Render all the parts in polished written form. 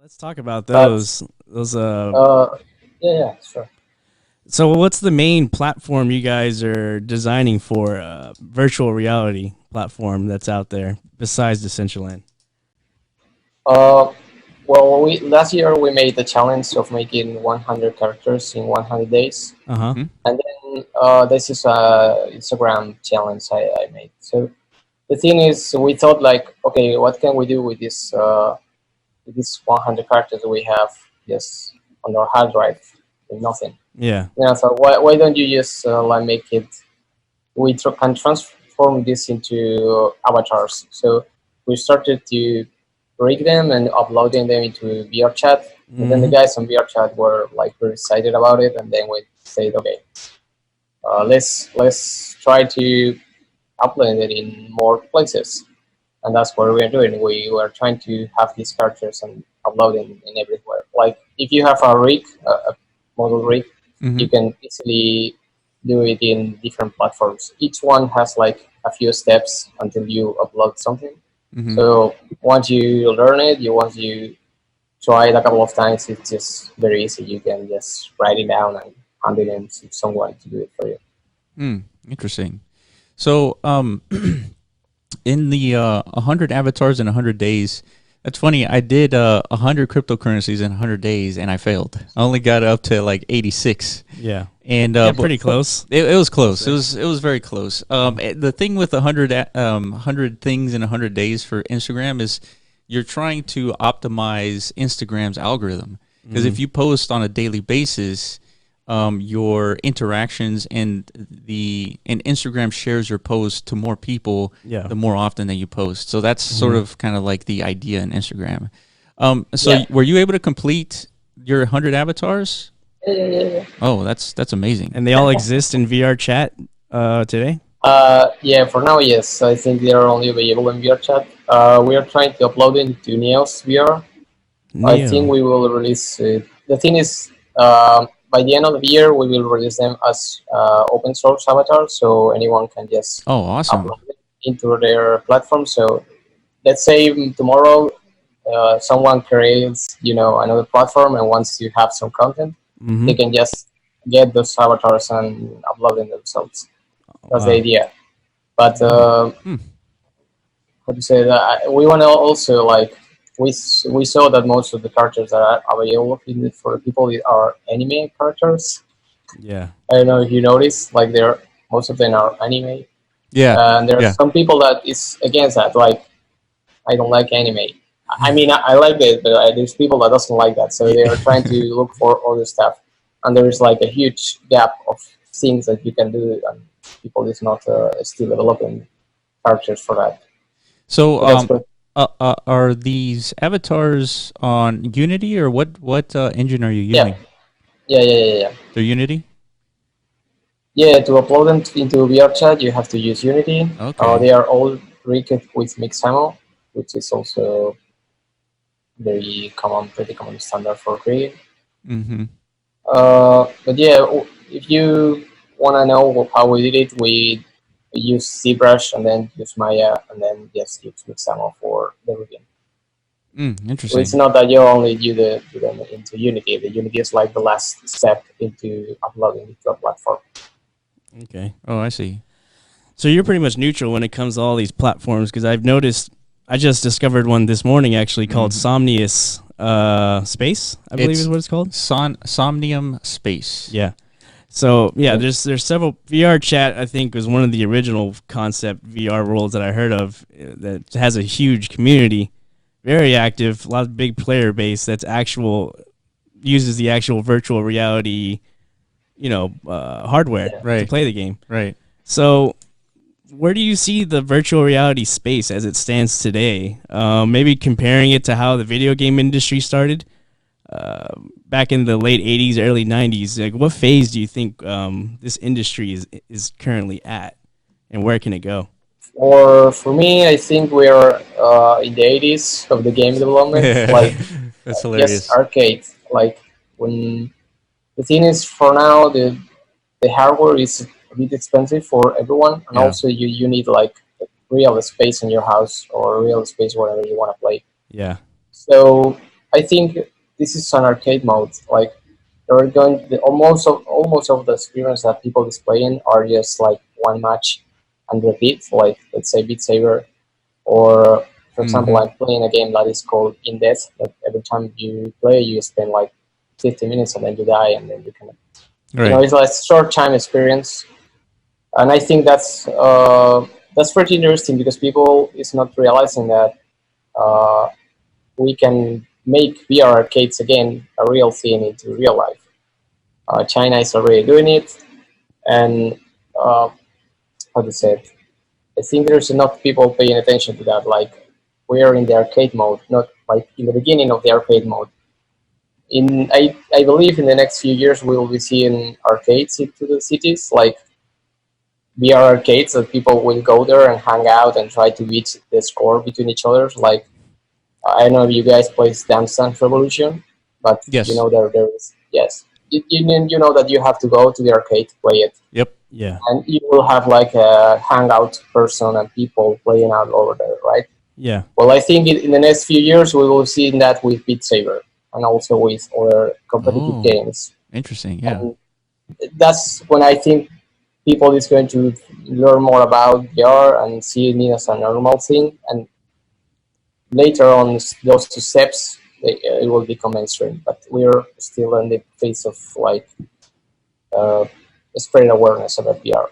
Let's talk about But those. Those. uh, yeah, yeah, sure. So, what's the main platform you guys are designing for? Virtual reality platform that's out there besides Decentraland. Uh, well, we last year we made the challenge of making 100 characters in 100 days, Uh huh. Hmm. and then this is a Instagram challenge I made. So the thing is, we thought like, okay, what can we do with these 100 characters we have just on our hard drive with nothing? Yeah. So why don't you just like make it? Can transform this into avatars. So we started to rig them and uploading them into VR chat. And then the Hmm. guys on VR chat were like very excited about it, and then we said, okay, let's try to upload it in more places, and that's what we are doing. We were trying to have these characters and uploading in everywhere. Like if you have a rig, a model rig, Hmm. you can easily do it in different platforms. Each one has like a few steps until you upload something. Hmm. So once you learn it, once you try it a couple of times, it's just very easy. You can just write it down and hand it in to someone to do it for you. Mm, interesting. So, in the 100 avatars in 100 days, that's funny. I did 100 cryptocurrencies in 100 days, and I failed. I only got up to like 86, Yeah. and Yeah. but Pretty close. it was close. It was very close. The thing with 100 things in 100 days for Instagram is you're trying to optimize Instagram's algorithm, because if you post on a daily basis, your interactions and Instagram shares your post to more people Yeah. the more often that you post. So that's sort of kind of like the idea in Instagram. So Yeah. were you able to complete your 100 avatars? Yeah. Oh, that's amazing. And they all exist in VR chat today. Yeah, for now, yes. I think they are only available in VR chat. We are trying to upload it into Neos VR. I think Neo. we will release it. The thing is, by the end of the year, we will release them as open source avatars, so anyone can just Oh, awesome. upload it into their platform. So let's say tomorrow someone creates, another platform and wants to have some content, Mm-hmm. they can just get those avatars and upload them themselves. That's the Wow. idea. But Hmm. how to say that we want to also like we saw that most of the characters that are available for people are anime characters. Yeah. I don't know if you noticed, like they're most of them are anime, Yeah. and there are Yeah. some people that is against that. Like I don't like anime. I mean, I like it, but there's people that doesn't like that, so they are trying to look for other stuff, and there is like a huge gap of things that you can do, and people is not still developing characters for that. So, So that's good. are these avatars on Unity, or what engine are you Yeah, using? yeah. They're Unity. Yeah, to upload them into VRChat, you have to use Unity. Okay. They are all rigged with Mixamo, which is also very common, pretty common standard for rigging. Mm-hmm. But yeah, if you want to know how we did it, we use ZBrush and then use Maya and then just use Mixamo for the rigging. So it's Interesting. not that you only do them into Unity. The Unity is like the last step into uploading it to a platform. Okay. Oh, I see. So you're pretty much neutral when it comes to all these platforms because I've noticed. I just discovered one this morning actually called Mhm. Somnius Space. I believe It's is what it's called. Somnium Space. Yeah. So yeah, Yeah. there's several VR chat. I think was one of the original concept VR worlds that I heard of that has a huge community, very active, a lot of big player base. That's actual uses the actual virtual reality, hardware Yeah. to Right. play the game. Right. So where do you see the virtual reality space as it stands today? Maybe comparing it to how the video game industry started back in the late '80s, early '90s. Like, what phase do you think this industry is currently at, and where can it go? Or for me, I think we're in the 80s of the game development, like That's just hilarious. arcade. Like when the thing is, for now, the hardware is a bit expensive for everyone, and Yeah, also you need like real space in your house or real space wherever you want to play. yeah, So I think this is an arcade mode. Like they're going almost of the experience that people displaying are just like one match and repeat. Like let's say Beat Saber, or for example, Mm-hmm. I'm playing a game that is called In Death. That every time you play, you spend like 50 minutes and then you die, and then you can, Right. it's like a short time experience. And I think that's pretty interesting because people is not realizing that uh, we can make VR arcades again a real thing into real life. China is already doing it, and uh, how to say it? I think there's enough people paying attention to that. Like we are in the arcade mode, not like in the beginning of the arcade mode. I believe in the next few years we will be seeing arcades into the cities, like VR arcades that people will go there and hang out and try to beat the score between each other. Like I don't know if you guys play Dance Dance Revolution, but you Yes. know there is, yes. You know that you have to go to the arcade to play it, Yep. Yeah. and you will have like a hangout person and people playing out over there, right? Yeah. Well, I think in the next few years we will see that with Beat Saber and also with other competitive Oh, games, interesting. Yeah. and that's when I think people is going to learn more about VR and see it as a normal thing, and later on those two steps it will become mainstream. But we're still in the phase of like uh, spread awareness about VR.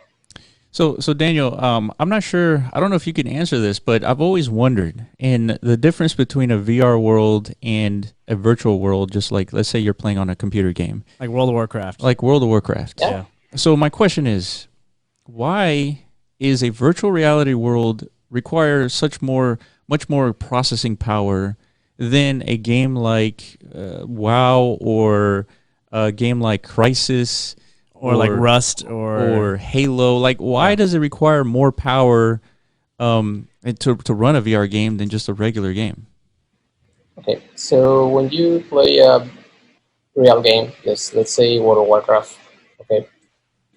So Daniel, I'm not sure. I don't know if you can answer this, but I've always wondered in the difference between a VR world and a virtual world. Just like let's say you're playing on a computer game, Like World of Warcraft. like World of Warcraft. Yeah. Yeah. So my question is, why is a virtual reality world require much more processing power than a game like WoW or a game like Crisis Or like Rust or or Halo? Like, why yeah. does it require more power to run a VR game than just a regular game? Okay. So when you play a real game, let's say World of Warcraft, okay,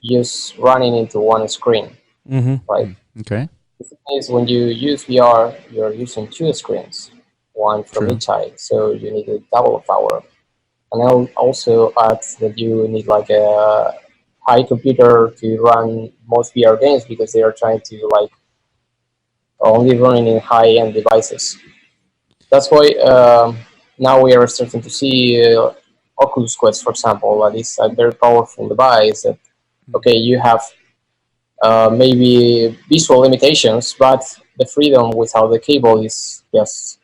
just running into one screen, Mm-hmm. right? Mm, okay, The thing is, when you use VR, you're using two screens, one from true. each side, so you need a double of power. And I'll also add that you need like a high computer to run most VR games because they are trying to like only running in high-end devices. That's why now we are starting to see Oculus Quest, for example, that is a very powerful device. That okay, you have maybe visual limitations, but the freedom without the cable is just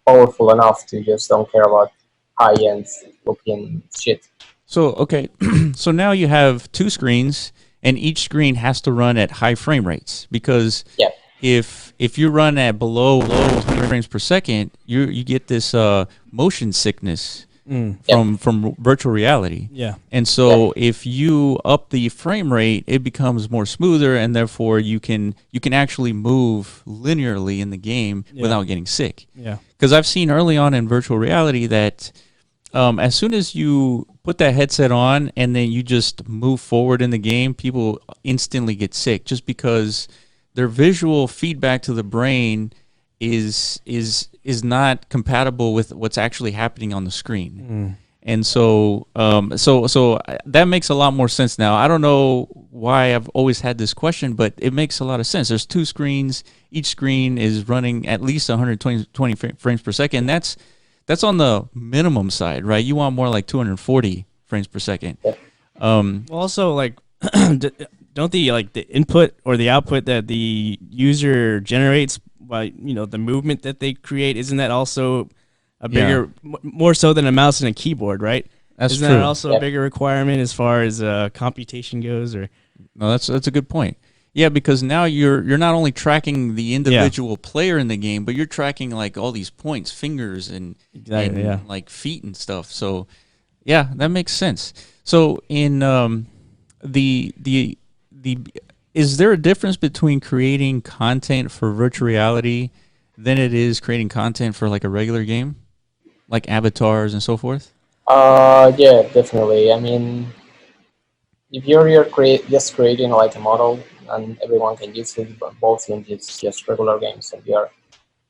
powerful enough to just don't care about high-end looking shit. So okay, so now you have two screens, and each screen has to run at high frame rates because Yeah, if you run at below 20 frames per second, you get this motion sickness Mm. from virtual reality. Yeah. And so if you up the frame rate, it becomes more smoother, and therefore you can actually move linearly in the game Yeah. without getting sick. Yeah. Because I've seen early on in virtual reality that as soon as you put that headset on and then you just move forward in the game, people instantly get sick just because their visual feedback to the brain is not compatible with what's actually happening on the screen. And so that makes a lot more sense now. I don't know why I've always had this question, but it makes a lot of sense. There's two screens. Each screen is running at least 120 frames per second. That's on the minimum side, right? You want more like 240 frames per second. Well, also, like, don't the input or the output that the user generates by the movement that they create, isn't that also a bigger, more so than a mouse and a keyboard, right? That's isn't true. that also a bigger requirement as far as computation goes? Or No, that's a good point. Yeah, because now you're not only tracking the individual player in the game, but you're tracking like all these points, fingers, and Exactly, yeah. like feet and stuff. So yeah, that makes sense. So in the is there a difference between creating content for virtual reality than it is creating content for like a regular game, like avatars and so forth? yeah, definitely. I mean, if just creating like a model and everyone can use it, but both in just regular games and VR.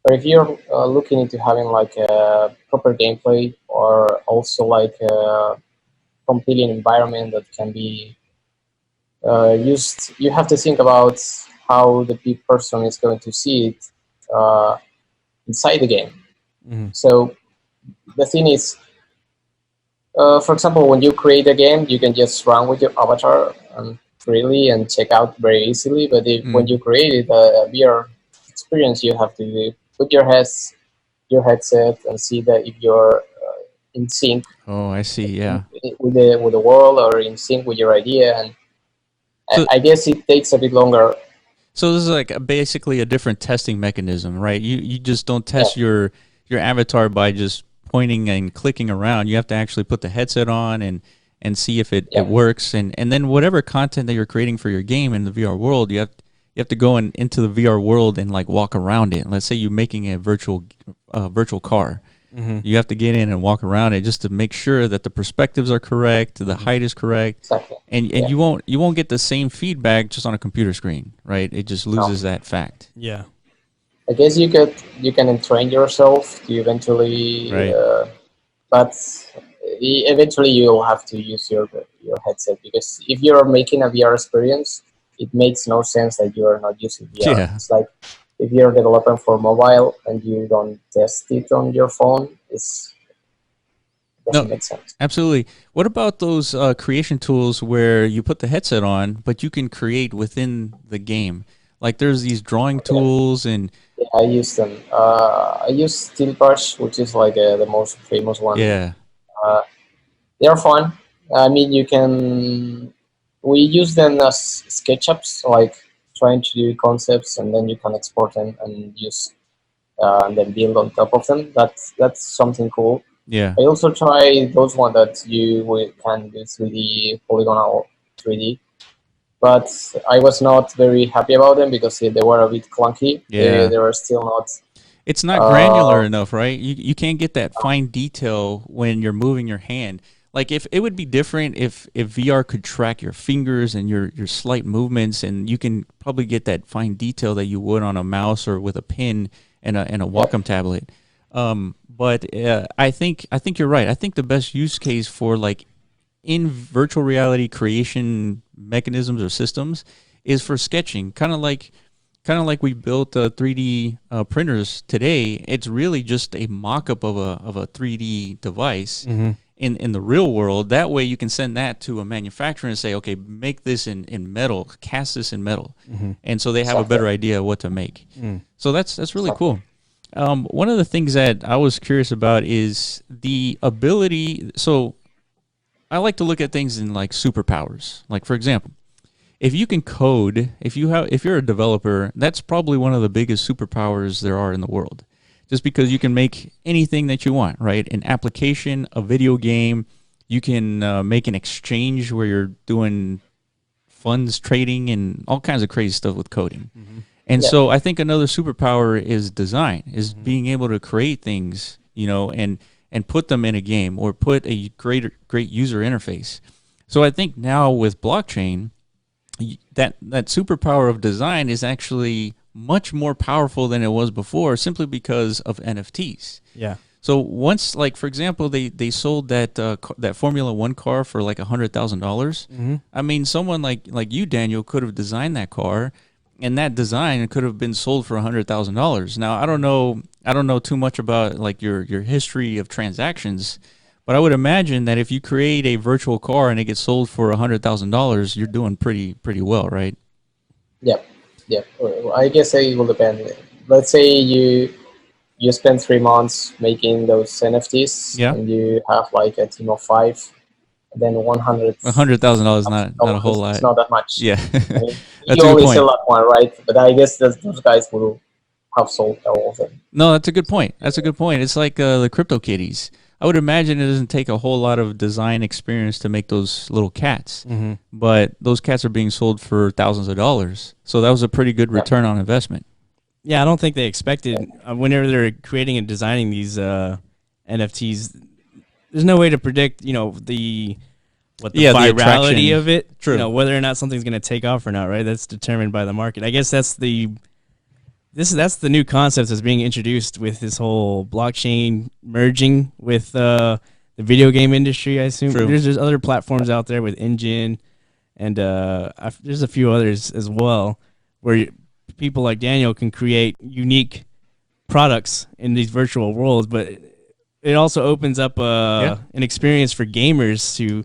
But if you're looking into having like a proper gameplay or also like a compelling environment that can be used, you have to think about how the person is going to see it inside the game. Mhm. So the thing is, for example, when you create a game, you can just run with your avatar freely and check out very easily. But when you create a VR experience, you have to put your headset and see that if you're in sync Oh, I see. Yeah. with the world or in sync with your idea. And So I guess it takes a bit longer. So this is like basically a different testing mechanism, right? You just don't Yeah, test your avatar by just pointing and clicking around. You have to actually put the headset on and see if it yeah, works, and then whatever content that you're creating for your game in the VR world, you have to go into the VR world and like walk around it. Let's say you're making a virtual car. You have to get in and walk around it just to make sure that the perspectives are correct, the height is correct, exactly. and Yeah. you won't get the same feedback just on a computer screen, right? It just No. loses that fact. Yeah. I guess you can entrain yourself to eventually, Right. but eventually you'll have to use your headset because if you're making a VR experience, it makes no sense that you are not using VR. Yeah. It's like if you're developing for mobile and you don't test it on your phone, it doesn't No, make sense. absolutely. What about those creation tools where you put the headset on, but you can create within the game? Like there's these drawing tools and Yeah, I use them. I use Steel Brush, which is like the most famous one. yeah, Uh, they are fun. I mean, you can. We use them as SketchUps, like trying to do concepts, and then you can export them and use and then build on top of them. That's something cool. yeah. I also try those ones that can do 3D polygonal 3D, but I was not very happy about them because they were a bit clunky. Yeah. They were still not. It's not granular Uh, enough, right? You can't get that fine detail when you're moving your hand. Like if it would be different if VR could track your fingers and your slight movements, and you can probably get that fine detail that you would on a mouse or with a pen and a Wacom tablet. But I think you're right. I think the best use case for like in virtual reality creation mechanisms or systems is for sketching, kind of like we built 3D printers today. It's really just a mock-up of a 3D device in the real world. That way you can send that to a manufacturer and say, okay, make this in metal, cast this in metal. And so they have a better idea of what to make. So that's really cool. One of the things that I was curious about is the ability. So I like to look at things in like superpowers. Like for example, if you can code, if you're a developer, that's probably one of the biggest superpowers there are in the world. Just because you can make anything that you want, right? An application, a video game, you can make an exchange where you're doing funds trading and all kinds of crazy stuff with coding. And Yeah. so I think another superpower is design, is being able to create things, and put them in a game or put a great user interface. So I think now with blockchain, that superpower of design is actually much more powerful than it was before, simply because of NFTs. Yeah. So once, like for example, they sold that Formula One car for like $100,000. I mean, someone like you, Daniel, could have designed that car, and that design could have been sold for $100,000. Now I don't know too much about like your history of transactions, but I would imagine that if you create a virtual car and it gets sold for $100,000, you're doing pretty well, right? Yeah, yeah. I guess it will depend. Let's say you spend 3 months making those NFTs, Yeah, and you have like a team of five, and then 100 $100,000 not a whole lot. It's not that much. Yeah, I mean, that's you a good only point. sell that one, right? But I guess those guys will have sold all of them. No, that's a good point. That's a good point. It's like the crypto kitties. I would imagine it doesn't take a whole lot of design experience to make those little cats, but those cats are being sold for thousands of dollars. So that was a pretty good return on investment. Yeah, I don't think they expected whenever they're creating and designing these NFTs. There's no way to predict, the the virality attraction. of it. True. Whether or not something's going to take off or not. Right? That's determined by the market. I guess that's the that's the new concept that's being introduced with this whole blockchain merging with the video game industry. I assume True. there's other platforms out there with Engine, and there's a few others as well where people like Daniel can create unique products in these virtual worlds, but it also opens up an experience for gamers to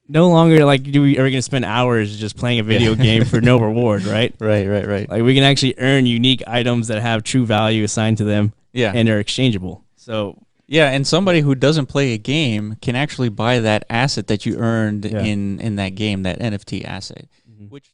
no longer like are we going to spend hours just playing a video game for no reward, right? Right. Like we can actually earn unique items that have true value assigned to them, and are exchangeable. So yeah, and somebody who doesn't play a game can actually buy that asset that you earned in that game, that NFT asset, which